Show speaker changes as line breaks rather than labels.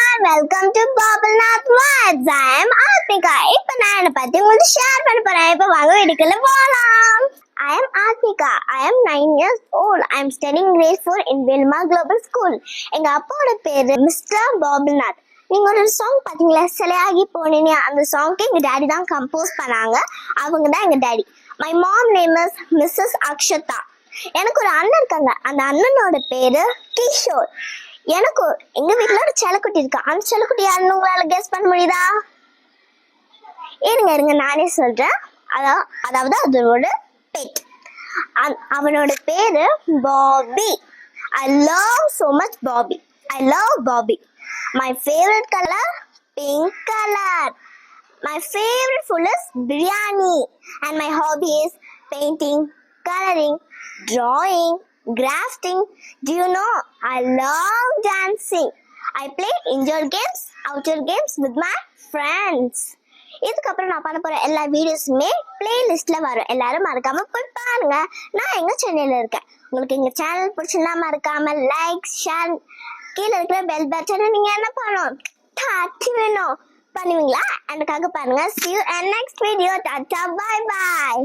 everyone, welcome to Bubble Nath Words. I am Athmika. இப்போ நான் என்ன பத்தி உங்களுக்கு ஷேர் பண்ண போறேன். இப்போ வாங்க வீடியோக்குள்ள போலாம். I am Athmika. I am 9 years old. I am studying grade 4 in Wilma Global School. எங்க அப்பாவோட பேரு மிஸ்டர் பாபிள் நாத். நீங்க ஒரு சாங் பாத்தீங்களா, சிலையாகி போனீங்க, அந்த சாங்க்கு எங்க டாடி தான் கம்போஸ் பண்ணாங்க. அவங்க தான் எங்க daddy. My mom name is Mrs. Akshata. எனக்கு ஒரு அண்ணன் இருக்காங்க. அந்த அண்ணனோட பேரு கிஷோர். எனக்கு எங்க வீட்டுல ஒரு செல்லக்குட்டி இருக்கு. அந்த செல்லக்குட்டி யாருன்னு உங்களால கெஸ் பண்ண முடியுதா? இருங்க நானே சொல்றேன். அதாவது அதோட பெட். அவனோட பேரு Bobby. I love so much Bobby. I love Bobby. My favorite color pink color. My favorite food is biryani. And my hobby is painting, coloring, drawing, crafting. Do you know I love dancing? I play indoor games, outdoor games with my friends. இதுக்கப்புறம் நான் பண்ண போற எல்லா வீடியோஸுமே பிளேலிஸ்ட்ல வரும். எல்லாரும் மறக்காம போய் பாருங்க. நான் எங்க சேனல்ல இருக்கேன். உங்களுக்கு எங்க சேனல் பிடிச்சிருந்தா மறக்காம லைக், ஷேர், கீழே இருக்கிற பெல் பட்டனை நீங்க என்ன பண்ணணும், தட்டி வேணும் பண்ணுவீங்களா? எனக்காக பாருங்க. See you in next video. Tata, bye bye.